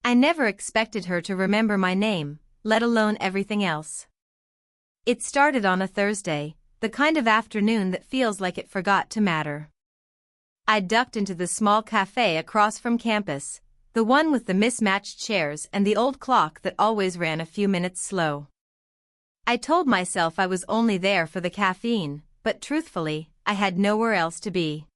I never expected her to remember my name, let alone everything else. It started on a Thursday, the kind of afternoon that feels like it forgot to matter. I ducked into the small cafe across from campus, the one with the mismatched chairs and the old clock that always ran a few minutes slow. I told myself I was only there for the caffeine, but truthfully, I had nowhere else to be.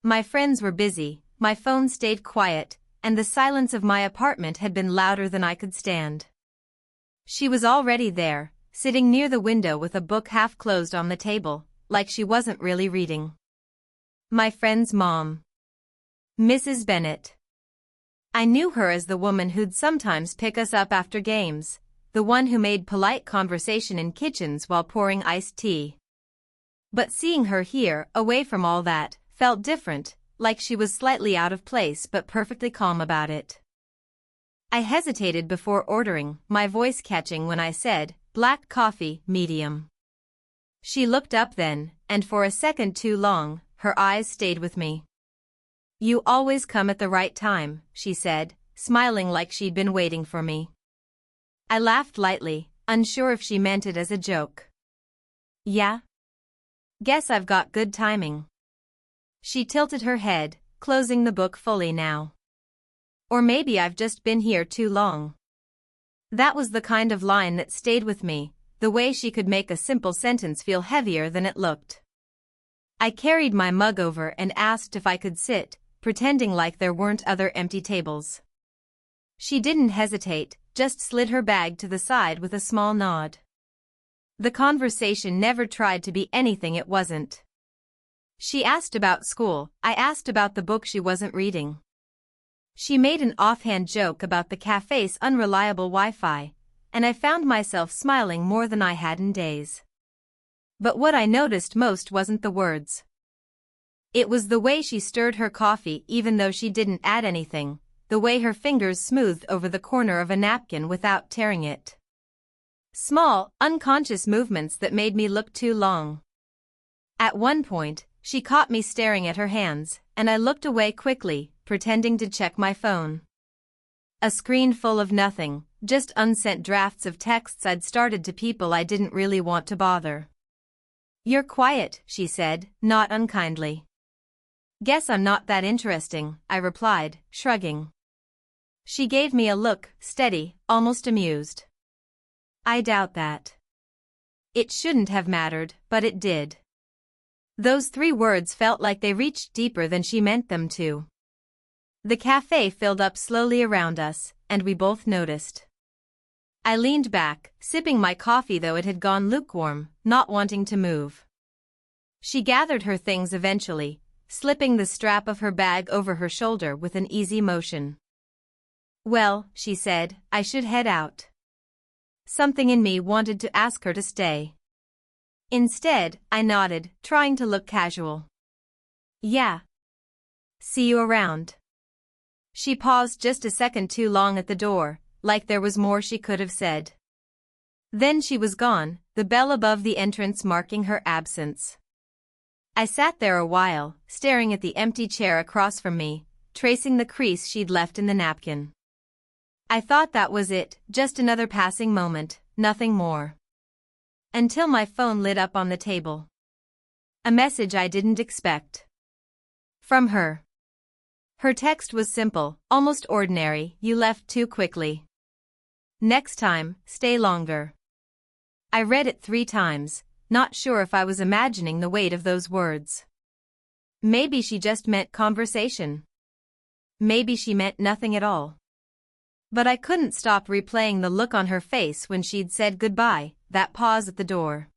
My friends were busy, my phone stayed quiet, and the silence of my apartment had been louder than I could stand. She was already there, sitting near the window with a book half closed on the table, like she wasn't really reading. My friend's mom. Mrs. Bennett. I knew her as the woman who'd sometimes pick us up after games, the one who made polite conversation in kitchens while pouring iced tea. But seeing her here, away from all that, felt different, like she was slightly out of place but perfectly calm about it. I hesitated before ordering, my voice catching when I said, "Black coffee, medium." She looked up then, and for a second too long, her eyes stayed with me. "You always come at the right time," she said, smiling like she'd been waiting for me. I laughed lightly, unsure if she meant it as a joke. "Yeah? Guess I've got good timing." She tilted her head, closing the book fully now. "Or maybe I've just been here too long." That was the kind of line that stayed with me, the way she could make a simple sentence feel heavier than it looked. I carried my mug over and asked if I could sit, pretending like there weren't other empty tables. She didn't hesitate, just slid her bag to the side with a small nod. The conversation never tried to be anything it wasn't. She asked about school, I asked about the book she wasn't reading. She made an offhand joke about the cafe's unreliable Wi-Fi, and I found myself smiling more than I had in days. But what I noticed most wasn't the words. It was the way she stirred her coffee even though she didn't add anything, the way her fingers smoothed over the corner of a napkin without tearing it. Small, unconscious movements that made me look too long. At one point, she caught me staring at her hands, and I looked away quickly, pretending to check my phone. A screen full of nothing, just unsent drafts of texts I'd started to people I didn't really want to bother. "You're quiet," she said, not unkindly. "Guess I'm not that interesting," I replied, shrugging. She gave me a look, steady, almost amused. "I doubt that." It shouldn't have mattered, but it did. Those 3 words felt like they reached deeper than she meant them to. The cafe filled up slowly around us, and we both noticed. I leaned back, sipping my coffee though it had gone lukewarm, not wanting to move. She gathered her things eventually, slipping the strap of her bag over her shoulder with an easy motion. "Well," she said, "I should head out." Something in me wanted to ask her to stay. Instead, I nodded, trying to look casual. "Yeah. See you around." She paused just a second too long at the door, like there was more she could have said. Then she was gone, the bell above the entrance marking her absence. I sat there a while, staring at the empty chair across from me, tracing the crease she'd left in the napkin. I thought that was it, just another passing moment, nothing more. Until my phone lit up on the table. A message I didn't expect. From her. Her text was simple, almost ordinary: "You left too quickly. Next time, stay longer." I read it 3 times, not sure if I was imagining the weight of those words. Maybe she just meant conversation. Maybe she meant nothing at all. But I couldn't stop replaying the look on her face when she'd said goodbye, that pause at the door.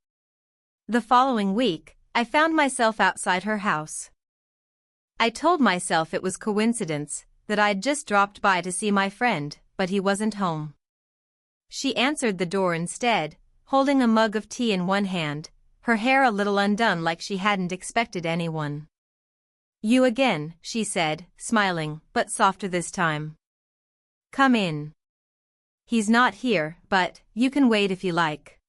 The following week, I found myself outside her house. I told myself it was coincidence, that I'd just dropped by to see my friend, but he wasn't home. She answered the door instead, holding a mug of tea in one hand, her hair a little undone like she hadn't expected anyone. "You again," she said, smiling, but softer this time. "Come in. He's not here, but you can wait if you like."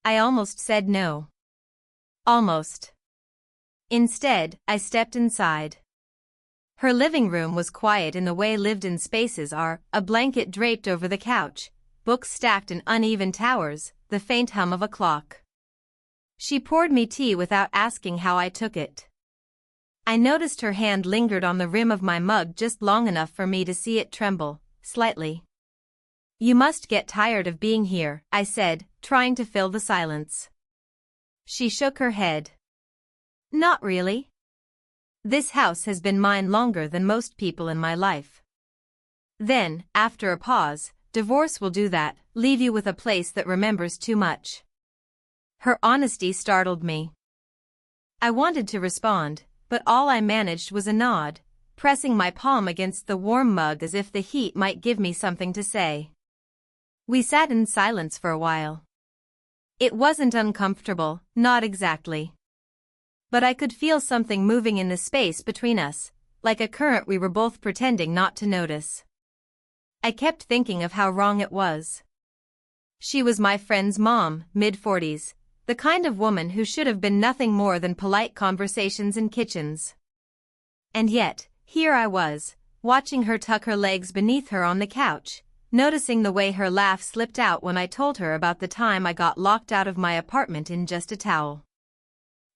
I almost said no. Almost. Instead, I stepped inside. Her living room was quiet in the way lived-in spaces are, a blanket draped over the couch, books stacked in uneven towers, the faint hum of a clock. She poured me tea without asking how I took it. I noticed her hand lingered on the rim of my mug just long enough for me to see it tremble, slightly. "You must get tired of being here," I said, trying to fill the silence. She shook her head. "Not really. This house has been mine longer than most people in my life." Then, after a pause, "Divorce will do that, leave you with a place that remembers too much." Her honesty startled me. I wanted to respond, but all I managed was a nod, pressing my palm against the warm mug as if the heat might give me something to say. We sat in silence for a while. It wasn't uncomfortable, not exactly. But I could feel something moving in the space between us, like a current we were both pretending not to notice. I kept thinking of how wrong it was. She was my friend's mom, mid-40s, the kind of woman who should have been nothing more than polite conversations in kitchens. And yet, here I was, watching her tuck her legs beneath her on the couch, noticing the way her laugh slipped out when I told her about the time I got locked out of my apartment in just a towel.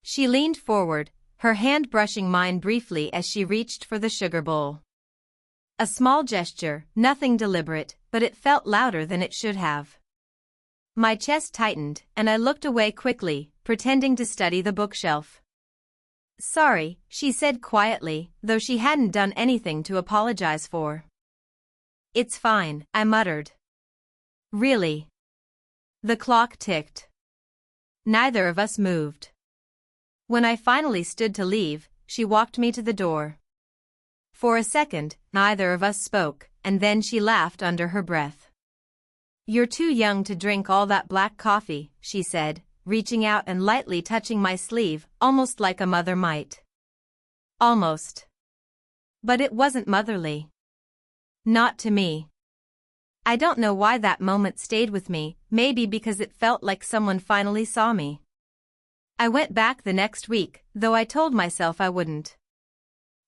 She leaned forward, her hand brushing mine briefly as she reached for the sugar bowl. A small gesture, nothing deliberate, but it felt louder than it should have. My chest tightened, and I looked away quickly, pretending to study the bookshelf. "Sorry," she said quietly, though she hadn't done anything to apologize for. "It's fine," I muttered. "Really?" The clock ticked. Neither of us moved. When I finally stood to leave, she walked me to the door. For a second, neither of us spoke, and then she laughed under her breath. "You're too young to drink all that black coffee," she said, reaching out and lightly touching my sleeve, almost like a mother might. Almost. But it wasn't motherly. Not to me. I don't know why that moment stayed with me, maybe because it felt like someone finally saw me. I went back the next week, though I told myself I wouldn't.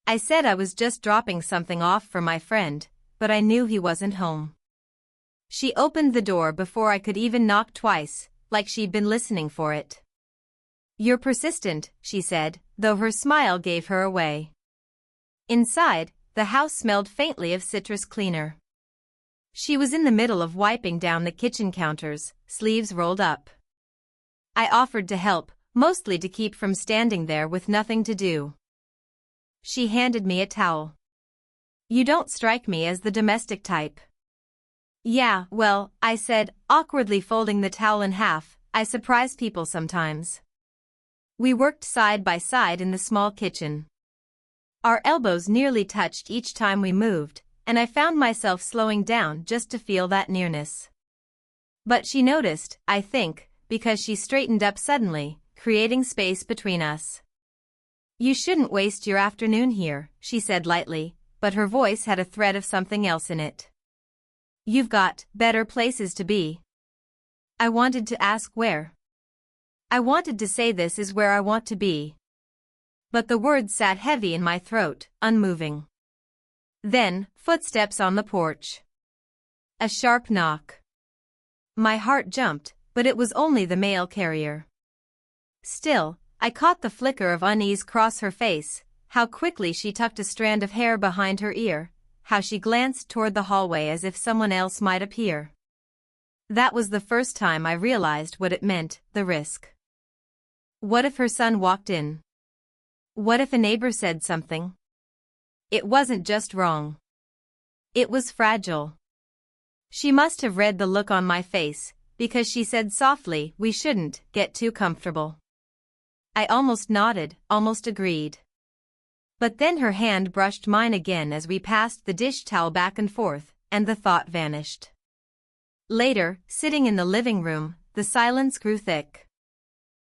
I said I was just dropping something off for my friend, but I knew he wasn't home. She opened the door before I could even knock twice, like she'd been listening for it. "You're persistent," she said, though her smile gave her away. Inside, the house smelled faintly of citrus cleaner. She was in the middle of wiping down the kitchen counters, sleeves rolled up. I offered to help, mostly to keep from standing there with nothing to do. She handed me a towel. "You don't strike me as the domestic type." "Yeah, well," I said, awkwardly folding the towel in half, "I surprise people sometimes." We worked side by side in the small kitchen. Our elbows nearly touched each time we moved, and I found myself slowing down just to feel that nearness. But she noticed, I think, because she straightened up suddenly, creating space between us. "You shouldn't waste your afternoon here," she said lightly, but her voice had a thread of something else in it. "You've got better places to be." I wanted to ask where. I wanted to say this is where I want to be. But the words sat heavy in my throat, unmoving. Then, footsteps on the porch. A sharp knock. My heart jumped, but it was only the mail carrier. Still, I caught the flicker of unease cross her face, how quickly she tucked a strand of hair behind her ear, how she glanced toward the hallway as if someone else might appear. That was the first time I realized what it meant, the risk. What if her son walked in? What if a neighbor said something? It wasn't just wrong. It was fragile. She must have read the look on my face, because she said softly, "We shouldn't get too comfortable." I almost nodded, almost agreed. But then her hand brushed mine again as we passed the dish towel back and forth, and the thought vanished. Later, sitting in the living room, the silence grew thick.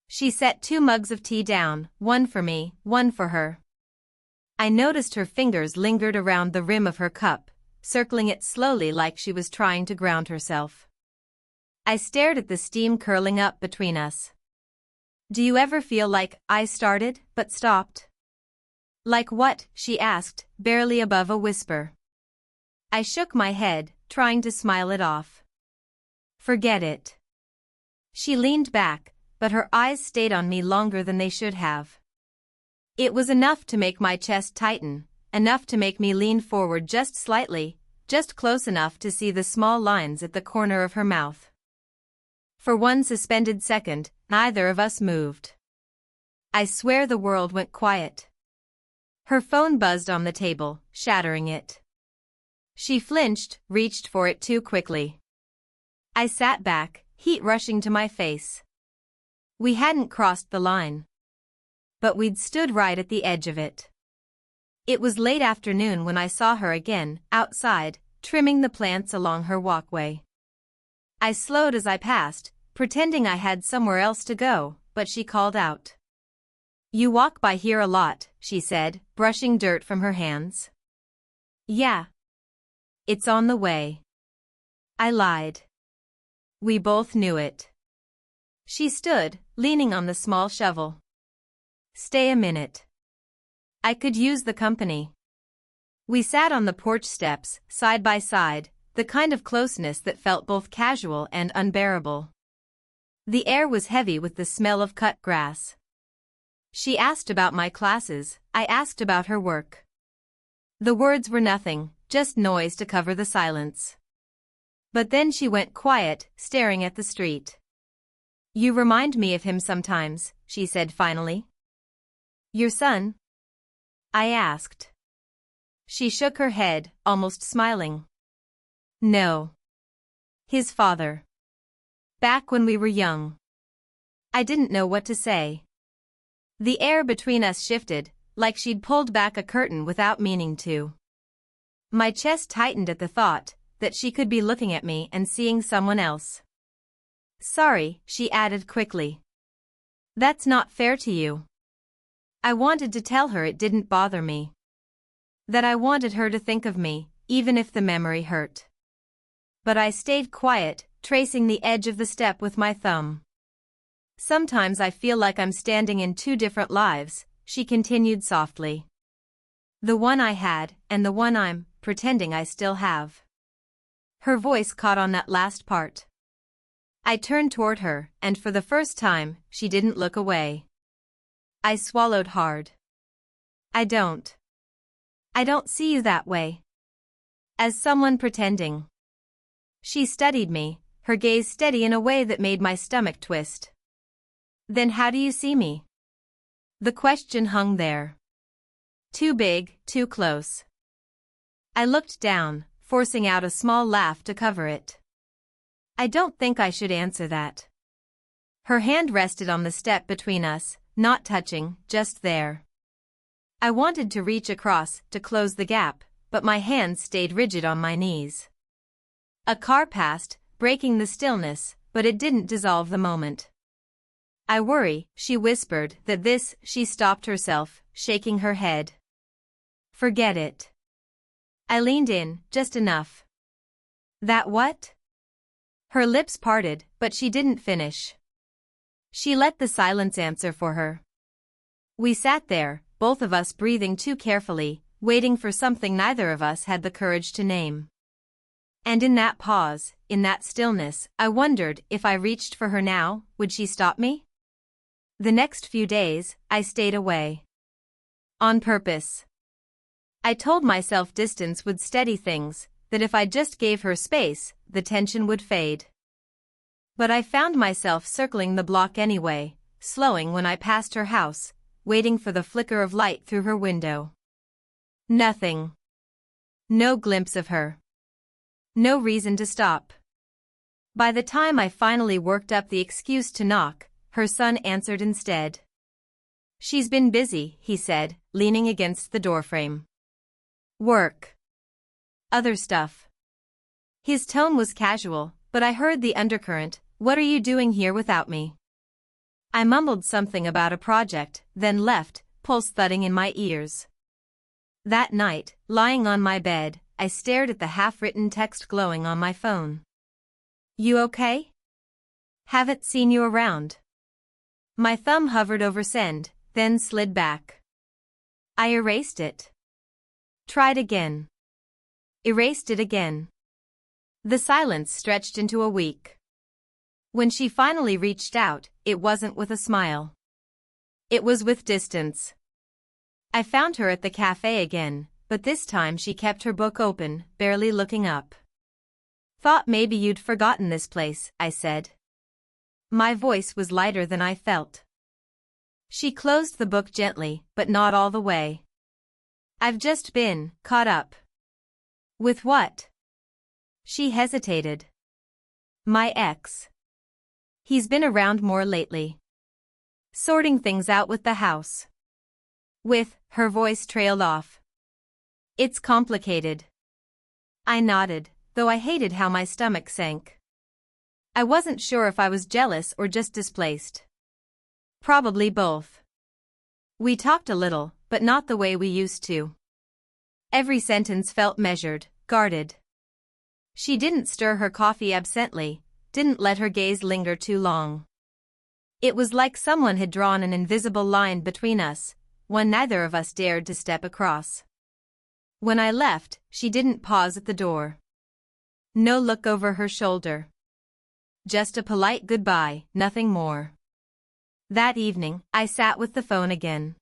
She set 2 mugs of tea down, one for me, one for her. I noticed her fingers lingered around the rim of her cup, circling it slowly like she was trying to ground herself. I stared at the steam curling up between us. "Do you ever feel like I started but stopped?" Like what? She asked, barely above a whisper. I shook my head, trying to smile it off. Forget it. She leaned back, but her eyes stayed on me longer than they should have. It was enough to make my chest tighten, enough to make me lean forward just slightly, just close enough to see the small lines at the corner of her mouth. For one suspended second, neither of us moved. I swear the world went quiet. Her phone buzzed on the table, shattering it. She flinched, reached for it too quickly. I sat back, heat rushing to my face. We hadn't crossed the line. But we'd stood right at the edge of it. It was late afternoon when I saw her again, outside, trimming the plants along her walkway. I slowed as I passed, pretending I had somewhere else to go, but she called out. You walk by here a lot, she said, brushing dirt from her hands. Yeah. It's on the way. I lied. We both knew it. She stood, leaning on the small shovel. Stay a minute. I could use the company. We sat on the porch steps, side by side, the kind of closeness that felt both casual and unbearable. The air was heavy with the smell of cut grass. She asked about my classes, I asked about her work. The words were nothing, just noise to cover the silence. But then she went quiet, staring at the street. You remind me of him sometimes, she said finally. Your son? I asked. She shook her head, almost smiling. No. His father. Back when we were young. I didn't know what to say. The air between us shifted, like she'd pulled back a curtain without meaning to. My chest tightened at the thought that she could be looking at me and seeing someone else. Sorry, she added quickly. That's not fair to you. I wanted to tell her it didn't bother me. That I wanted her to think of me, even if the memory hurt. But I stayed quiet, tracing the edge of the step with my thumb. Sometimes I feel like I'm standing in two different lives, she continued softly. The one I had, and the one I'm pretending I still have. Her voice caught on that last part. I turned toward her, and for the first time, she didn't look away. I swallowed hard. I don't see you that way. As someone pretending. She studied me, her gaze steady in a way that made my stomach twist. Then how do you see me? The question hung there. Too big, too close. I looked down, forcing out a small laugh to cover it. I don't think I should answer that. Her hand rested on the step between us, not touching, just there. I wanted to reach across, to close the gap, but my hands stayed rigid on my knees. A car passed, breaking the stillness, but it didn't dissolve the moment. I worry, she whispered, that this, she stopped herself, shaking her head. Forget it. I leaned in, just enough. That what? Her lips parted, but she didn't finish. She let the silence answer for her. We sat there, both of us breathing too carefully, waiting for something neither of us had the courage to name. And in that pause, in that stillness, I wondered if I reached for her now, would she stop me? The next few days, I stayed away. On purpose. I told myself distance would steady things, that if I just gave her space, the tension would fade. But I found myself circling the block anyway, slowing when I passed her house, waiting for the flicker of light through her window. Nothing. No glimpse of her. No reason to stop. By the time I finally worked up the excuse to knock, her son answered instead. She's been busy, he said, leaning against the doorframe. Work. Other stuff. His tone was casual, but I heard the undercurrent. What are you doing here without me? I mumbled something about a project, then left, pulse thudding in my ears. That night, lying on my bed, I stared at the half-written text glowing on my phone. You okay? Haven't seen you around. My thumb hovered over send, then slid back. I erased it. Tried again. Erased it again. The silence stretched into a week. When she finally reached out, it wasn't with a smile. It was with distance. I found her at the cafe again, but this time she kept her book open, barely looking up. Thought maybe you'd forgotten this place, I said. My voice was lighter than I felt. She closed the book gently, but not all the way. I've just been caught up. With what? She hesitated. My ex. He's been around more lately. Sorting things out with the house. Her voice trailed off. It's complicated. I nodded, though I hated how my stomach sank. I wasn't sure if I was jealous or just displaced. Probably both. We talked a little, but not the way we used to. Every sentence felt measured, guarded. She didn't stir her coffee absently, didn't let her gaze linger too long. It was like someone had drawn an invisible line between us, one neither of us dared to step across. When I left, she didn't pause at the door. No look over her shoulder. Just a polite goodbye, nothing more. That evening, I sat with the phone again.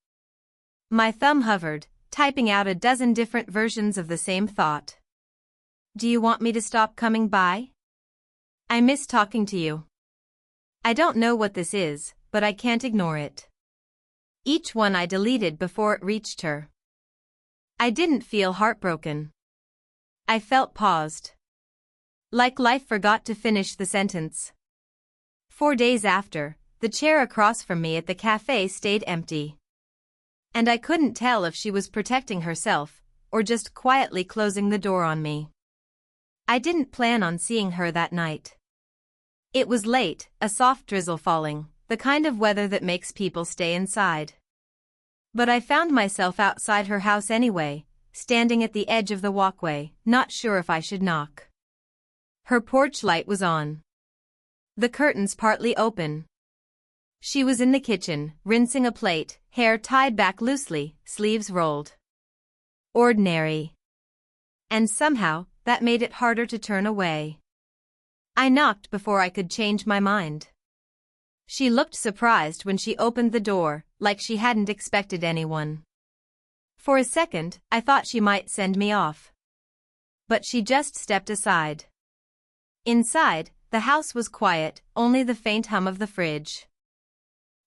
My thumb hovered, typing out a dozen different versions of the same thought. Do you want me to stop coming by? I miss talking to you. I don't know what this is, but I can't ignore it. Each one I deleted before it reached her. I didn't feel heartbroken. I felt paused. Like life forgot to finish the sentence. 4 days after, the chair across from me at the cafe stayed empty. And I couldn't tell if she was protecting herself, or just quietly closing the door on me. I didn't plan on seeing her that night. It was late, a soft drizzle falling, the kind of weather that makes people stay inside. But I found myself outside her house anyway, standing at the edge of the walkway, not sure if I should knock. Her porch light was on. The curtains partly open. She was in the kitchen, rinsing a plate, hair tied back loosely, sleeves rolled. Ordinary. And somehow, that made it harder to turn away. I knocked before I could change my mind. She looked surprised when she opened the door, like she hadn't expected anyone. For a second, I thought she might send me off. But she just stepped aside. Inside, the house was quiet, only the faint hum of the fridge.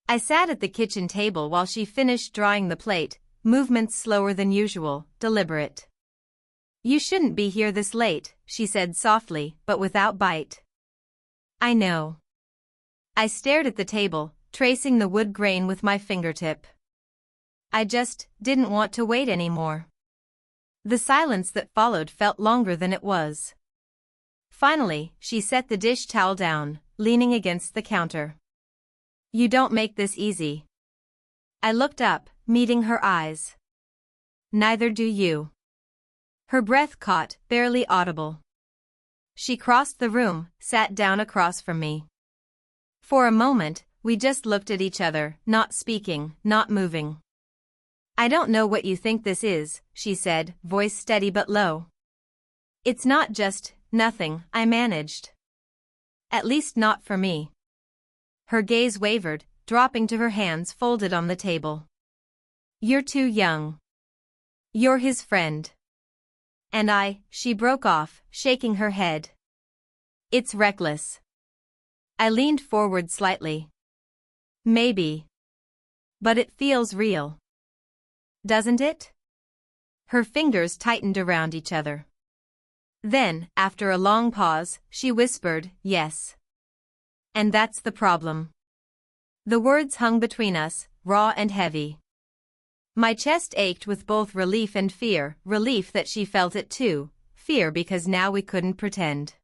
I sat at the kitchen table while she finished drying the plate, movements slower than usual, deliberate. You shouldn't be here this late, she said softly, but without bite. I know. I stared at the table, tracing the wood grain with my fingertip. I just didn't want to wait anymore. The silence that followed felt longer than it was. Finally, she set the dish towel down, leaning against the counter. You don't make this easy. I looked up, meeting her eyes. Neither do you. Her breath caught, barely audible. She crossed the room, sat down across from me. For a moment, we just looked at each other, not speaking, not moving. I don't know what you think this is, she said, voice steady but low. It's not just nothing, I managed. At least not for me. Her gaze wavered, dropping to her hands folded on the table. You're too young. You're his friend. And she broke off, shaking her head. It's reckless. I leaned forward slightly. Maybe. But it feels real. Doesn't it? Her fingers tightened around each other. Then, after a long pause, she whispered, yes. And that's the problem. The words hung between us, raw and heavy. My chest ached with both relief and fear, relief that she felt it too, fear because now we couldn't pretend.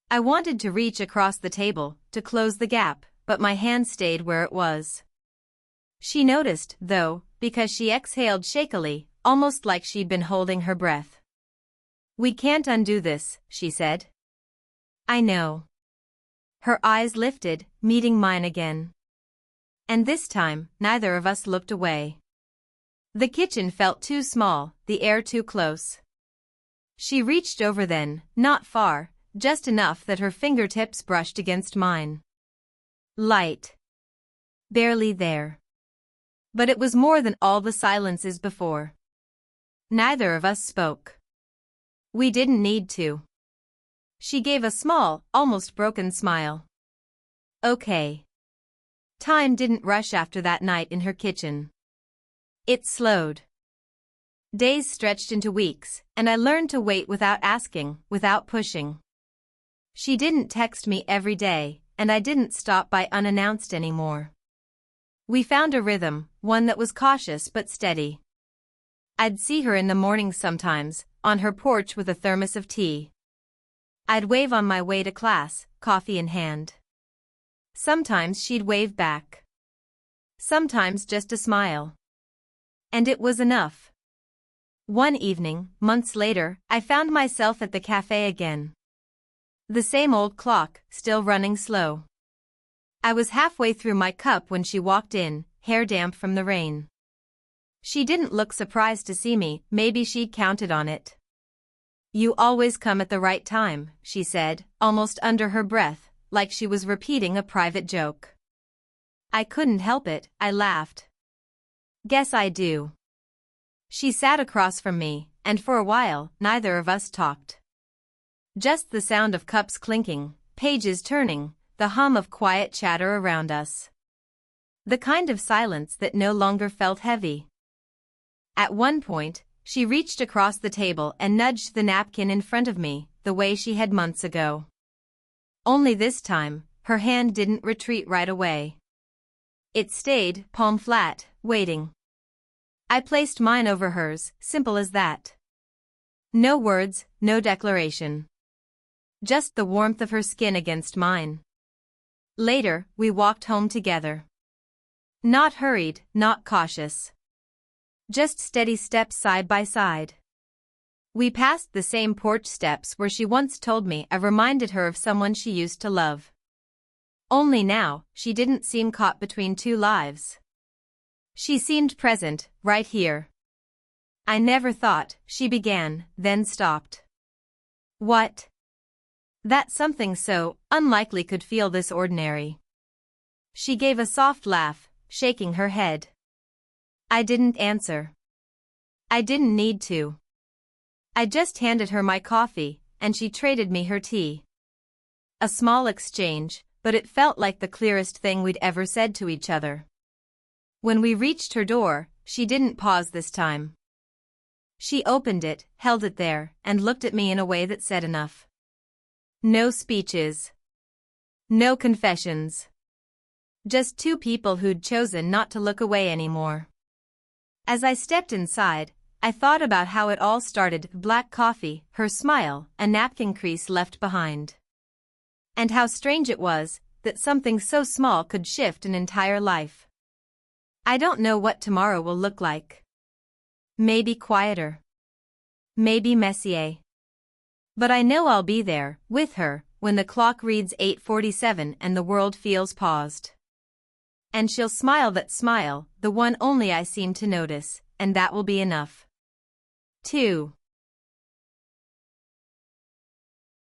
I wanted to reach across the table, to close the gap, but my hand stayed where it was. She noticed, though, because she exhaled shakily, almost like she'd been holding her breath. We can't undo this, she said. I know. Her eyes lifted, meeting mine again. And this time, neither of us looked away. The kitchen felt too small, the air too close. She reached over then, not far, just enough that her fingertips brushed against mine. Light. Barely there. But it was more than all the silences before. Neither of us spoke. We didn't need to. She gave a small, almost broken smile. Okay. Time didn't rush after that night in her kitchen. It slowed. Days stretched into weeks, and I learned to wait without asking, without pushing. She didn't text me every day, and I didn't stop by unannounced anymore. We found a rhythm, one that was cautious but steady. I'd see her in the morning sometimes, on her porch with a thermos of tea. I'd wave on my way to class, coffee in hand. Sometimes she'd wave back. Sometimes just a smile. And it was enough. One evening, months later, I found myself at the cafe again. The same old clock, still running slow. I was halfway through my cup when she walked in, hair damp from the rain. She didn't look surprised to see me, maybe she'd counted on it. "You always come at the right time," she said, almost under her breath, like she was repeating a private joke. I couldn't help it, I laughed. "Guess I do." She sat across from me, and for a while, neither of us talked. Just the sound of cups clinking, pages turning, the hum of quiet chatter around us. The kind of silence that no longer felt heavy. At one point, she reached across the table and nudged the napkin in front of me, the way she had months ago. Only this time, her hand didn't retreat right away. It stayed, palm flat, waiting. I placed mine over hers, simple as that. No words, no declaration. Just the warmth of her skin against mine. Later, we walked home together. Not hurried, not cautious. Just steady steps side by side. We passed the same porch steps where she once told me I reminded her of someone she used to love. Only now, she didn't seem caught between two lives. She seemed present, right here. "I never thought," she began, then stopped. "What?" That something so unlikely could feel this ordinary. She gave a soft laugh, shaking her head. I didn't answer. I didn't need to. I just handed her my coffee, and she traded me her tea. A small exchange, but it felt like the clearest thing we'd ever said to each other. When we reached her door, she didn't pause this time. She opened it, held it there, and looked at me in a way that said enough. No speeches. No confessions. Just two people who'd chosen not to look away anymore. As I stepped inside, I thought about how it all started: black coffee, her smile, a napkin crease left behind. And how strange it was that something so small could shift an entire life. I don't know what tomorrow will look like. Maybe quieter. Maybe messier. But I know I'll be there, with her, when the clock reads 8:47 and the world feels paused. And she'll smile that smile, the one only I seem to notice, and that will be enough. 2.